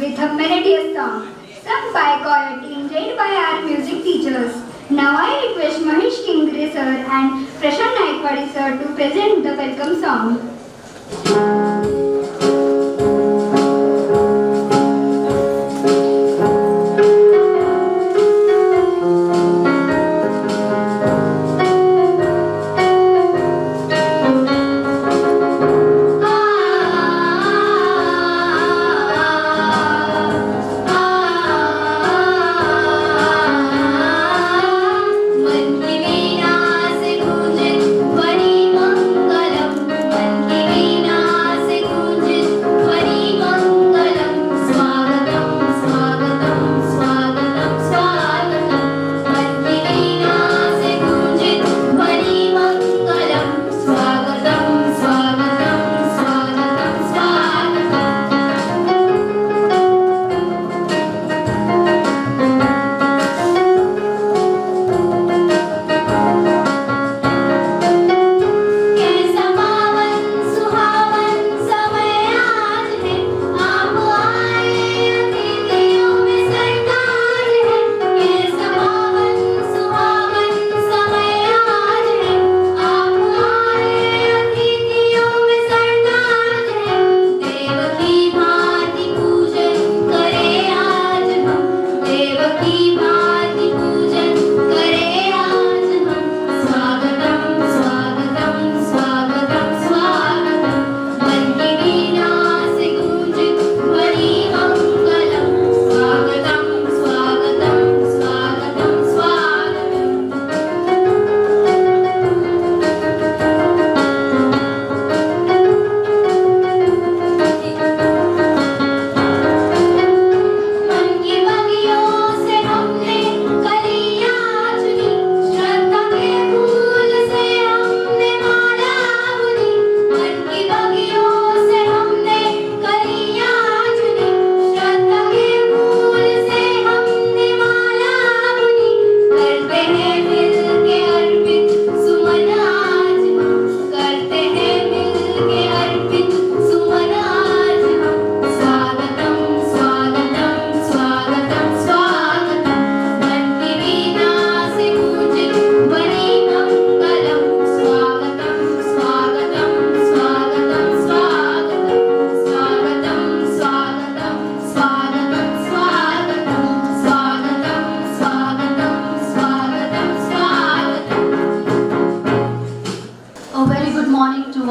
with a melodious song, sung by choir team led by our music teachers. Now I request Mahesh Kingre sir and Prashant Naikwadi sir to present the welcome song.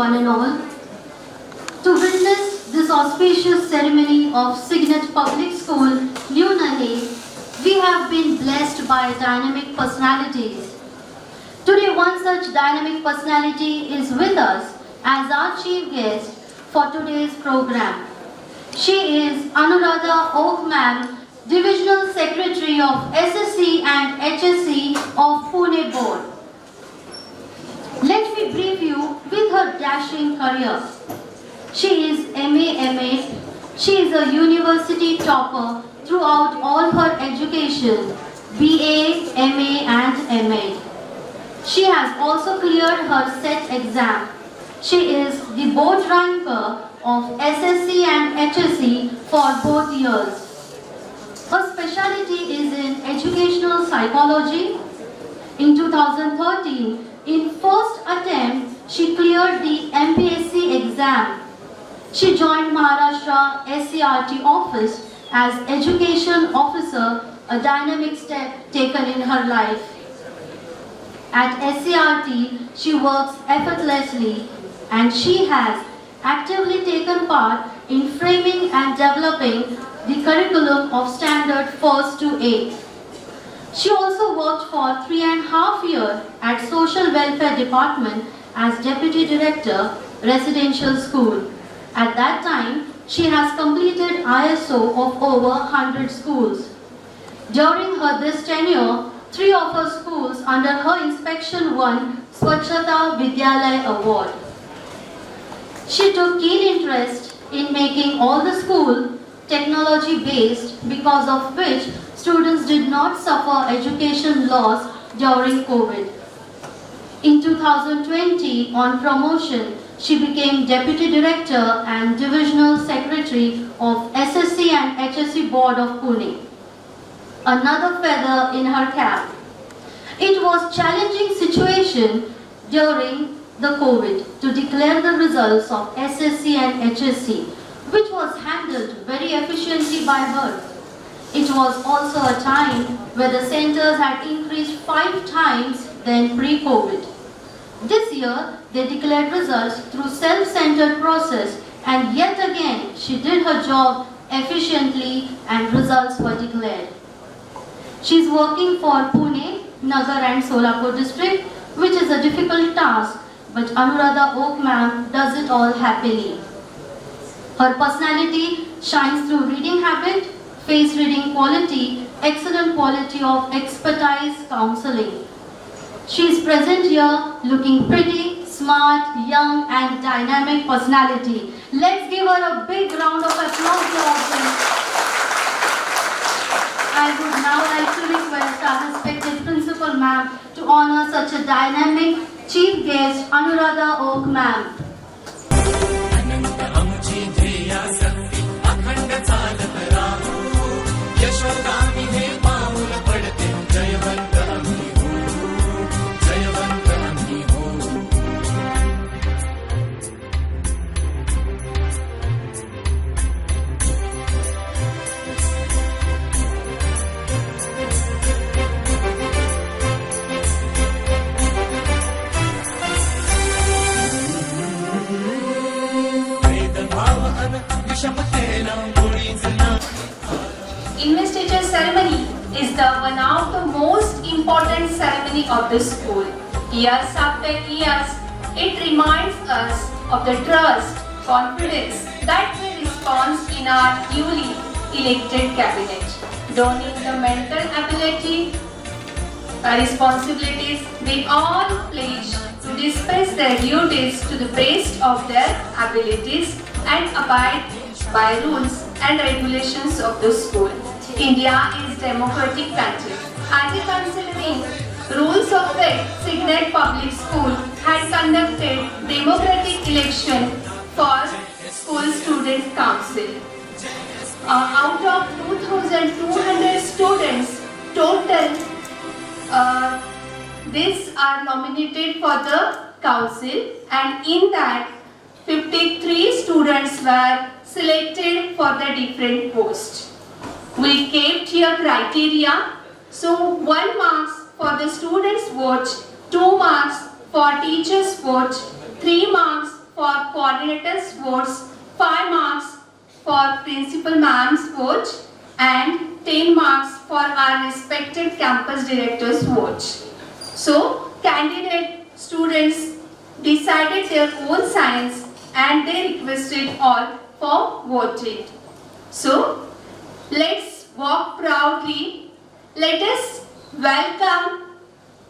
One and all, to witness this auspicious ceremony of Signet Public School, New Nahi, we have been blessed by dynamic personalities. Today, one such dynamic personality is with us as our chief guest for today's program. She is Anuradha Oak Ma'am, Divisional Secretary of SSC and HSC of Pune Board. Let me brief you with her dashing career. She is MA. She is a university topper throughout all her education, BA, MA and MA. She has also cleared her SET exam. She is the board ranker of SSC and HSC for both years. Her specialty is in educational psychology. In 2013, in first attempt, she cleared the MPSC exam. She joined Maharashtra SCRT office as Education Officer, a dynamic step taken in her life. At SCRT, she works effortlessly and she has actively taken part in framing and developing the curriculum of Standard 1st to 8th. She also worked for 3.5 years at Social Welfare Department as Deputy Director, Residential School. At that time, she has completed ISO of over 100 schools. During this tenure, 3 of her schools under her inspection won Swachhata Vidyalaya Award. She took keen interest in making all the school technology-based, because of which students did not suffer education loss during COVID. In 2020, on promotion, She became Deputy Director and Divisional Secretary of SSC and HSC Board of Pune. Another feather in her cap. It was challenging situation during the COVID to declare the results of SSC and HSC, which was handled very efficiently by her. It was also a time where the centers had increased 5 times than pre-COVID. This year, they declared results through self-centered process, and yet again, she did her job efficiently and results were declared. She is working for Pune, Nagar and Solapur district, which is a difficult task, but Anuradha Oak ma'am does it all happily. Her personality shines through reading habit, face reading quality, excellent quality of expertise counseling. She is present here looking pretty, smart, young and dynamic personality. Let's give her a big round of applause. I would now like to request our respected principal ma'am to honor such a dynamic chief guest, Anuradha Oak ma'am. Investiture ceremony is one of the most important ceremony of the school. Years after years, it reminds us of the trust, confidence that we respond in our newly elected cabinet. Donning the mental ability, responsibilities, they all pledge to dispense their duties to the best of their abilities and abide by rules and regulations of the school. India is a democratic country, and the considering rules of the Signet Public School had conducted democratic election for school student council. Out of 2,200 students, total these are nominated for the council, and in that 53 students were selected for the different posts. We kept here criteria, so 1 marks for the students' vote, 2 marks for teachers' vote, 3 marks for coordinators' votes, 5 marks for principal ma'am's vote, and 10 marks for our respected campus director's vote. So, candidate students decided their own science and they requested all for voting. So, let's walk proudly. Let us welcome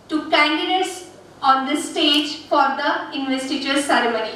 to candidates on the stage for the investiture ceremony.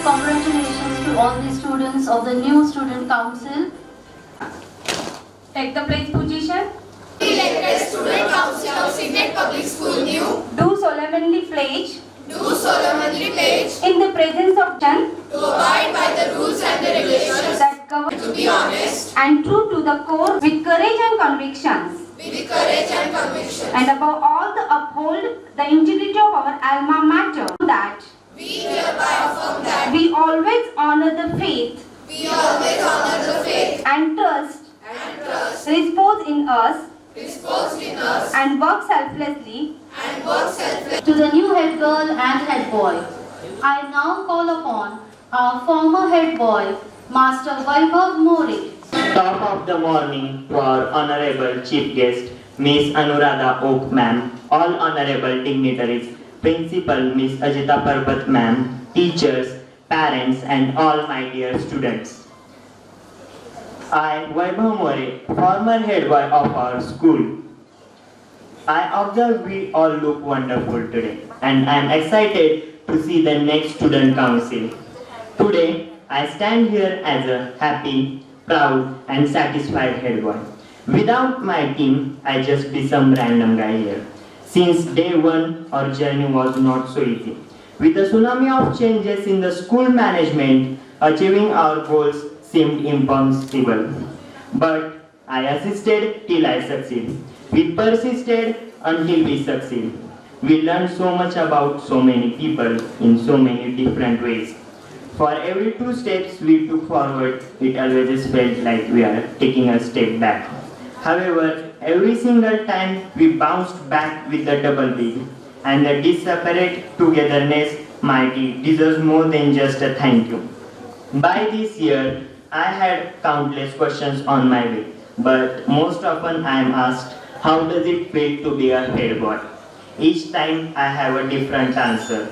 congratulations to all the students of the new student council. Take the pledge position. Elected Student Council of Signet Public School New Do solemnly pledge do solemnly pledge in the presence of Jan to abide by the rules and the regulations, that govern to be honest and true to the core with courage and convictions, with courage and conviction. and above all the uphold the integrity of our alma mater, that We hereby affirm that we always honor the faith we always honor the faith and trust and trust reposed in us reposed in us and work selflessly and work selflessly. To the new head girl and head boy, I now call upon our former head boy, Master Vaibhav More. Top of the morning to our honorable chief guest, Miss Anuradha Oak ma'am, all honorable dignitaries, Principal Miss Ajita Parbat ma'am, teachers, parents and all my dear students. I, Vaibhav More, former head boy of our school. I observe we all look wonderful today and I am excited to see the next student council. Today, I stand here as a happy, proud and satisfied head boy. Without my team, I just be some random guy here. Since day one, our journey was not so easy. With the tsunami of changes in the school management, achieving our goals seemed impossible. But I assisted till I succeed. We persisted until we succeed. We learned so much about so many people in so many different ways. For every 2 steps we took forward, it always felt like we are taking a step back. However, every single time we bounced back with the double big, and the disparate togetherness mighty deserves more than just a thank you. By this year, I had countless questions on my way, but most often I am asked, how does it feel to be a head boy? Each time I have a different answer,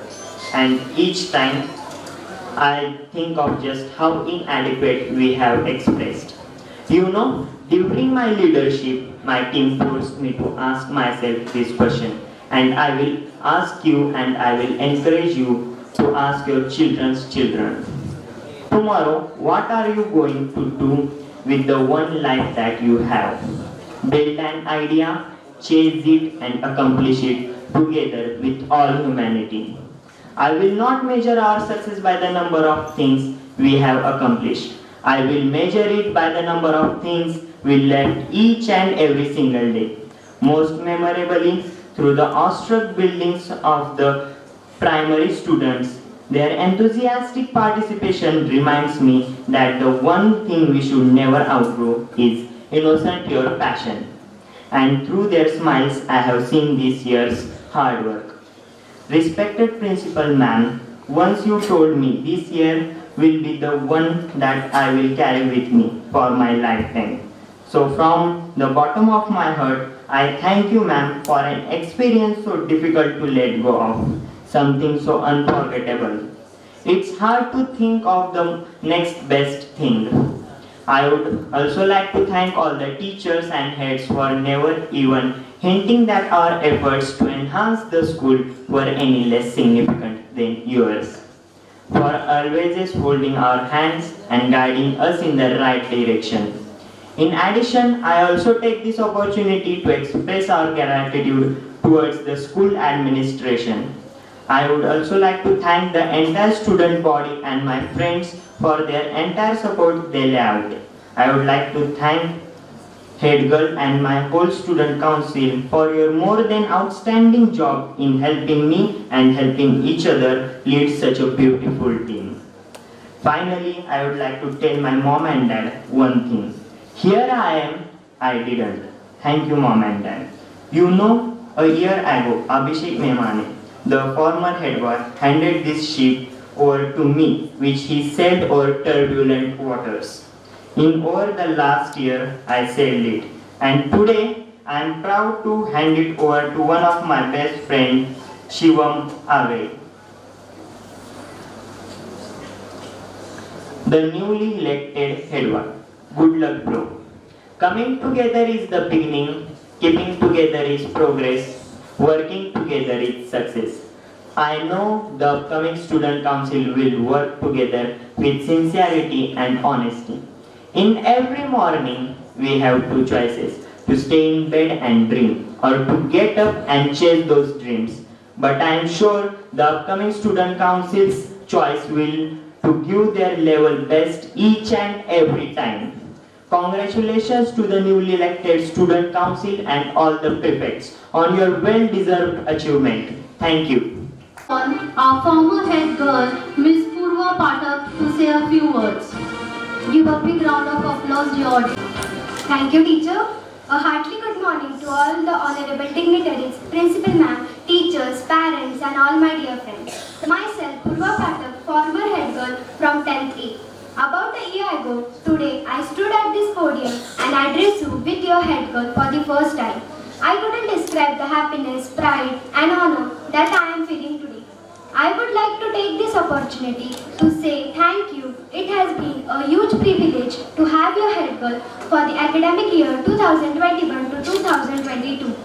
and each time I think of just how inadequate we have expressed. You know, during my leadership, my team forced me to ask myself this question, and I will ask you and I will encourage you to ask your children's children. Tomorrow, what are you going to do with the one life that you have? Build an idea, chase it and accomplish it together with all humanity. I will not measure our success by the number of things we have accomplished. I will measure it by the number of things we left each and every single day. Most memorably, through the awestruck buildings of the primary students, their enthusiastic participation reminds me that the one thing we should never outgrow is innocent pure passion. And through their smiles, I have seen this year's hard work. Respected Principal Ma'am, once you told me this year will be the one that I will carry with me for my lifetime. So from the bottom of my heart, I thank you ma'am for an experience so difficult to let go of, something so unforgettable. It's hard to think of the next best thing. I would also like to thank all the teachers and heads for never even hinting that our efforts to enhance the school were any less significant than yours, for always holding our hands and guiding us in the right direction. In addition, I also take this opportunity to express our gratitude towards the school administration. I would also like to thank the entire student body and my friends for their entire support they lay out. I would like to thank head girl and my whole student council for your more than outstanding job in helping me and helping each other lead such a beautiful team. Finally, I would like to tell my mom and dad one thing. Here I am, I didn't. Thank you mom and dad. You know, a year ago, Abhishek Memane, the former head boy, handed this ship over to me, which he sailed over turbulent waters. In over the last year, I sailed it, and today I am proud to hand it over to one of my best friends, Shivam Ave, the newly elected head boy. Good luck, bro. Coming together is the beginning, keeping together is progress, working together is success. I know the upcoming student council will work together with sincerity and honesty. In every morning, we have two choices: to stay in bed and dream, or to get up and chase those dreams. But I am sure the upcoming student council's choice will to give their level best each and every time. Congratulations to the newly elected student council and all the prefects on your well-deserved achievement. Thank you. Our former head girl, Miss Purva Pathak, to say a few words. Give a big round of applause, dear audience. Thank you, teacher. A hearty good morning to all the honorable dignitaries, principal ma'am, teachers, parents, and all my dear friends. Myself, Purva Pathak, former head girl from 10th A. About a year ago, today, I stood at this podium and addressed you with your head girl for the first time. I couldn't describe the happiness, pride, and honor that I am feeling today. I would like to take this opportunity to say thank you. It has been a huge privilege to have your head girl for the academic year 2021 to 2022.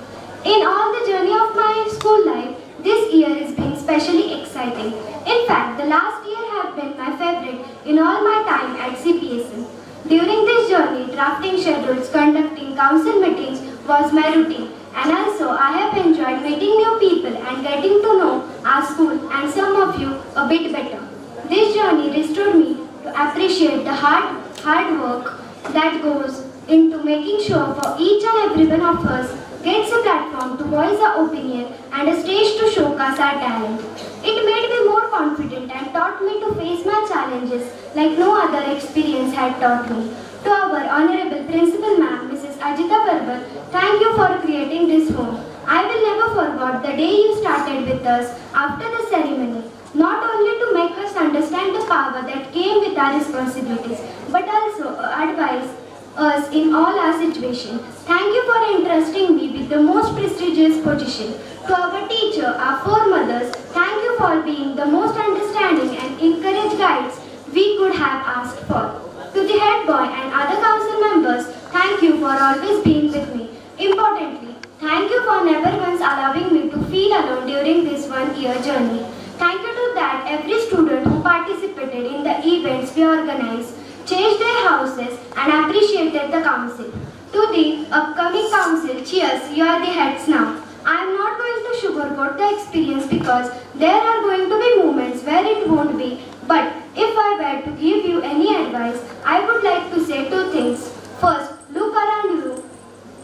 In all the journey of my school life, this year is being especially exciting. In fact, the last year have been my favorite in all my time at CPSN. During this journey, drafting schedules, conducting council meetings was my routine. And also, I have enjoyed meeting new people and getting to know our school and some of you a bit better. This journey restored me to appreciate the hard work that goes into making sure for each and every one of us gets a platform to voice our opinion and a stage to showcase our talent. It made me more confident and taught me to face my challenges like no other experience had taught me. To our Honorable Principal Ma'am, Mrs. Ajita Parbat, thank you for creating this home. I will never forget the day you started with us after the ceremony, not only to make us understand the power that came with our responsibilities, but also advise us in all our situations. Thank you for entrusting me with the most prestigious position. To our teacher, our foremothers, thank you for being the most understanding and encouraged guides we could have asked for. To the head boy and other council members, thank you for always being with me. Importantly, thank you for never once allowing me to feel alone during this 1 year journey. Thank you to that every student who participated in the events we organized, changed their houses and appreciated the council. To the upcoming council, cheers, you are the heads now. I am not going to sugarcoat the experience because there are going to be moments where it won't be. But if I were to give you any advice, I would like to say two things. First, look around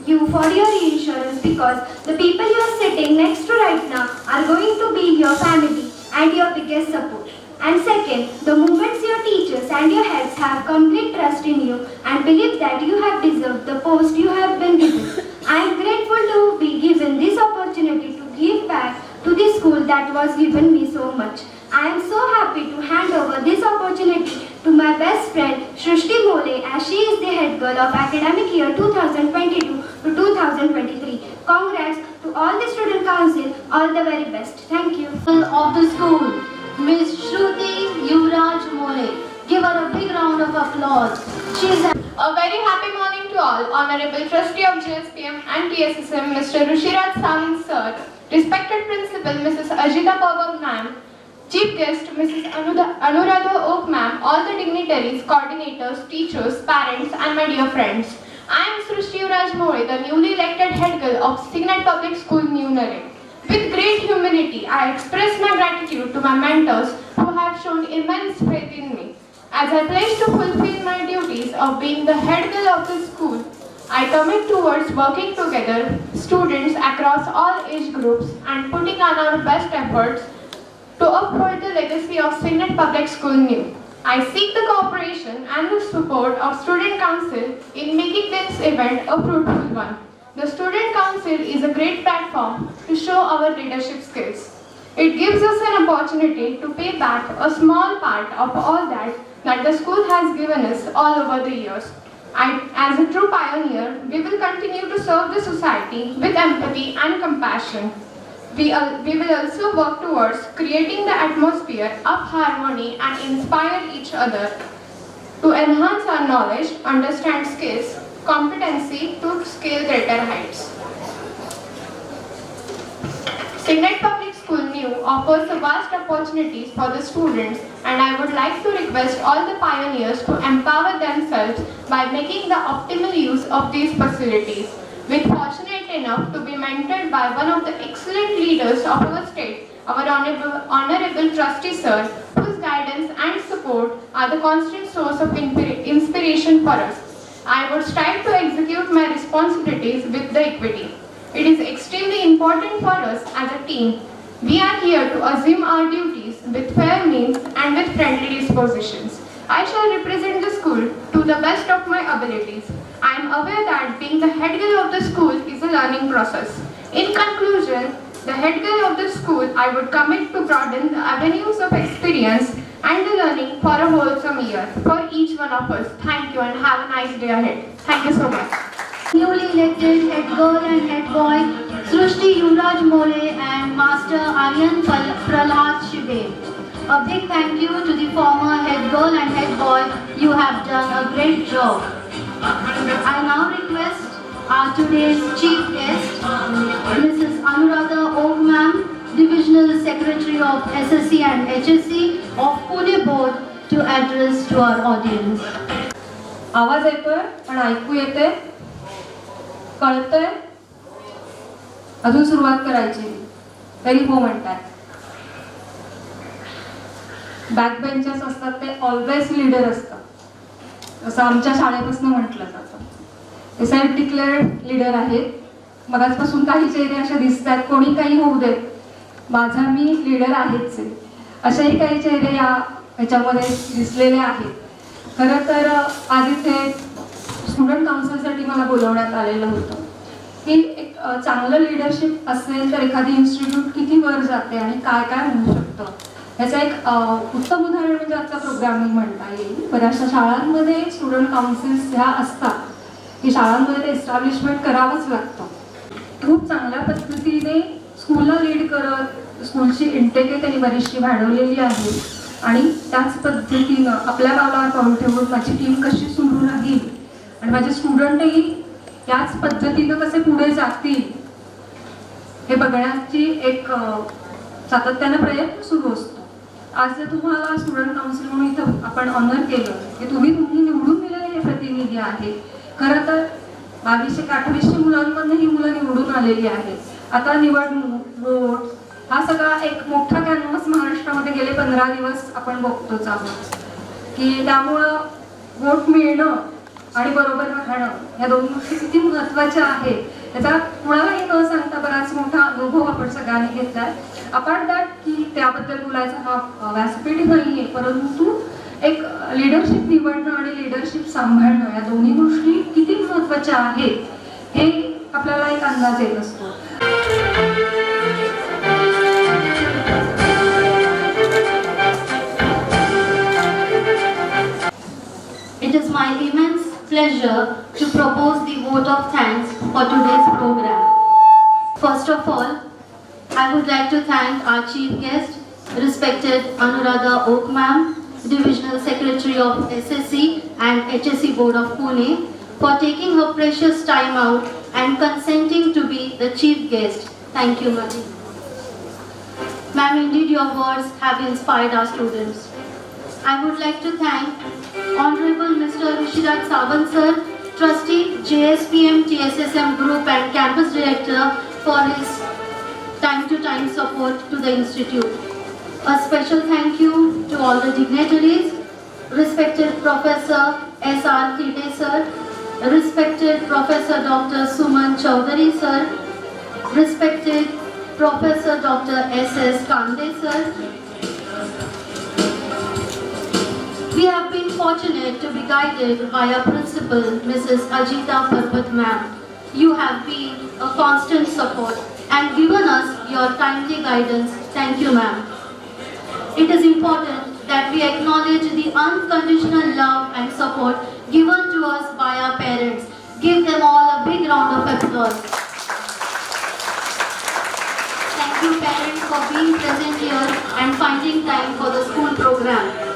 you for your insurance because the people you are sitting next to right now are going to be your family and your biggest support. And second, the moments your teachers and your heads have complete trust in you and believe that you have deserved the post you have been given. I am grateful to be given this opportunity to give back to the school that was given me so much. I am so happy to hand over this opportunity to my best friend Shrishti Mole as she is the head girl of academic year 2022 to 2023. Congrats to all the student council, all the very best. Thank you. Of the school, Miss Shruti Yuvraj More. Give her a big round of applause. She is A very happy morning to all. Honorable Trustee of JSPM and TSSM, Mr. Rushiraj Samant Sir, respected Principal, Mrs. Ajita Parbat Ma'am, Chief Guest, Mrs. Anuradha Oak Ma'am, all the dignitaries, coordinators, teachers, parents, and my dear friends. I am Srishti Yuvraj More, the newly elected head girl of Signet Public School, New Narek. With great humility, I express my gratitude to my mentors who have shown immense faith in me. As I pledge to fulfill my duties of being the head girl of the school, I commit towards working together, students across all age groups, and putting on our best efforts to uphold the legacy of Signet Public School New. I seek the cooperation and the support of Student Council in making this event a fruitful one. The Student Council is a great platform to show our leadership skills. It gives us an opportunity to pay back a small part of all that the school has given us all over the years. As a true pioneer, we will continue to serve the society with empathy and compassion. We will also work towards creating the atmosphere of harmony and inspire each other to enhance our knowledge, understand skills, competency to scale greater heights. Signet Public School new offers vast opportunities for the students, and I would like to request all the pioneers to empower themselves by making the optimal use of these facilities. We're fortunate enough to be mentored by one of the excellent leaders of our state, our Honorable Trustee Sir, whose guidance and support are the constant source of inspiration for us. I would strive to execute my responsibilities with the equity. It is extremely important for us as a team. We are here to assume our duties with fair means and with friendly dispositions. I shall represent the school to the best of my abilities. I am aware that being the head girl of the school is a learning process. In conclusion, the head girl of the school, I would commit to broaden the avenues of experience and the learning for a wholesome year for each one of us. Thank you and have a nice day ahead. Thank you so much. Newly elected head girl and head boy Srushti Yuvraj More and Master Aryan Prahlad Shibe. A big thank you to the former head girl and head boy. You have done a great job. I now request our today's chief guest, Mrs. Anuradha Oak Ma'am, Divisional Secretary of SSC and HSC of Pune Board, to address to our audience. आवाज येतोय पण ऐकू येते कळतंय अजून सुरुवात करायची तरी हो म्हणताय बॅक बेंचर्स असतात ते ऑलवेज लीडर असतात असं आमच्या शाळेपासून म्हटलं जातं ते सेल्फ डिक्लेअर्ड लीडर आहेत मगाचपासून काही चेहरे असे दिसत आहेत कोणी काही होऊ देत माझा मी लीडर आहेच आहे असेही काही चेहरे याच्यामध्ये दिसलेले आहेत खरं तर आज इथे स्टुडंट काउन्सिलसाठी मला बोलवण्यात आलेलं होतं की एक चांगलं लीडरशिप असेल तर एखादी इन्स्टिट्यूट किती वर जाते आणि काय काय होऊ शकतं ह्याचं एक उत्तम उदाहरण म्हणजे आजचा प्रोग्रामिंग म्हणता येईल बऱ्याचशा शाळांमध्ये स्टुडंट काउन्सिल्स ह्या असतात की शाळांमध्ये ते एस्टॅब्लिशमेंट करावंच लागतं खूप चांगल्या पद्धतीने स्कूलला लीड करत स्कूलची इंटेक त्यांनी बरीचशी वाढवलेली आहे आणि त्याच पद्धतीनं आपल्या पावलावर पाऊल ठेवून माझी टीम कशी सुरू राहील आणि माझे स्टुडंटही याच पद्धतीनं कसे पुढे जातील हे बघण्याची एक सातत्यानं प्रयत्न सुरू असतो आज जर तुम्हाला स्टुडंट काउन्सिल म्हणून इथं आपण ऑनर केलं की तुम्ही निवडून दिलेले हे प्रतिनिधी आहेत खरं तर 2200-2800 मुलांमधून ही मुलं निवडून आलेली आहेत आता निवडणूक वोट हा सगळा एक मोठा कॅनव्हास महाराष्ट्रामध्ये गेले 15 दिवस आपण बघतोच आहोत की त्यामुळं वोट मिळणं आणि बरोबर राहणं या दोन गोष्टी किती महत्त्वाच्या आहेत त्याचा कुणालाही न सांगता बराच मोठा अनुभव आपण सगळ्यांनी घेतलाय अपार्ट दॅट की त्याबद्दल बोलायचा हा व्यासपीठ नाहीये परंतु एक लीडरशिप निवडणं आणि लीडरशिप सांभाळणं या दोन्ही गोष्टी किती महत्त्वाच्या आहेत हे आपल्याला एक अंदाज येत असतो It is my immense pleasure to propose the vote of thanks for today's program. First of all, I would like to thank our chief guest, respected Anuradha Oak Ma'am, Divisional Secretary of SSC and HSC Board of Pune, for taking her precious time out and consenting to be the chief guest. Thank you, ma'am. Ma'am, indeed your words have inspired our students. I would like to thank Honorable Mr. Rishiraj Sawant Sir, Trustee, JSPM, TSSM Group and Campus Director for his time-to-time support to the Institute. A special thank you to all the dignitaries, respected Professor S.R. Khide Sir, respected Professor Dr. Suman Chaudhary Sir, respected Professor Dr. S.S. Kande Sir. We have been fortunate to be guided by our principal, Mrs. Ajita Parbat Ma'am. You have been a constant support and given us your timely guidance. Thank you, ma'am. It is important that we acknowledge the unconditional love and support given to us by our parents. Give them all a big round of applause. Thank you, parents, for being present here and finding time for the school program.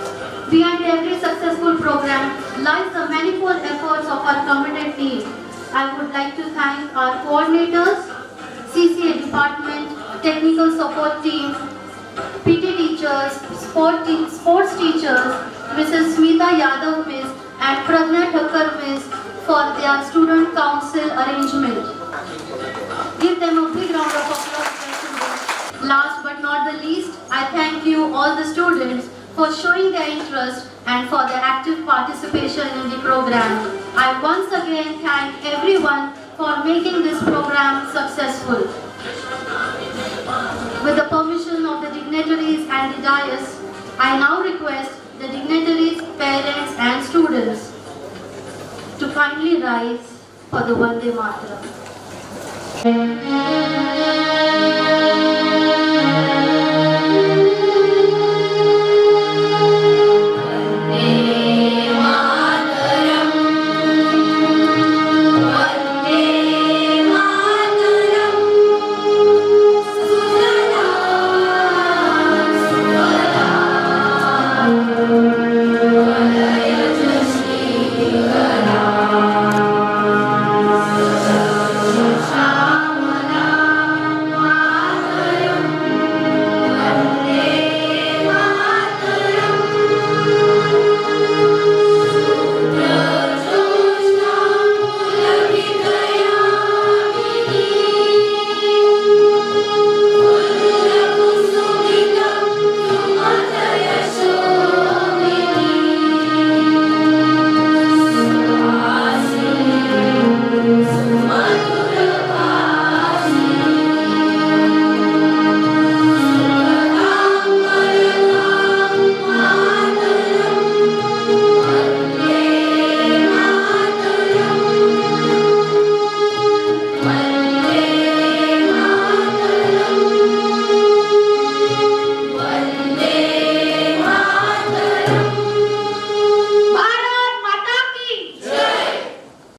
Behind every successful program lies the manifold efforts of our committed team. I would like to thank our coordinators, CCA department, technical support team, PT teachers, sports teachers, Mrs. Smita Yadav Miss and Pragna Thakkar Miss for their student council arrangement. Give them a big round of applause. Last but not the least, I thank you all the students for showing their interest and for their active participation in the program. I once again thank everyone for making this program successful. With the permission of the dignitaries and the dais, I now request the dignitaries, parents and students to kindly rise for the Vande Mataram.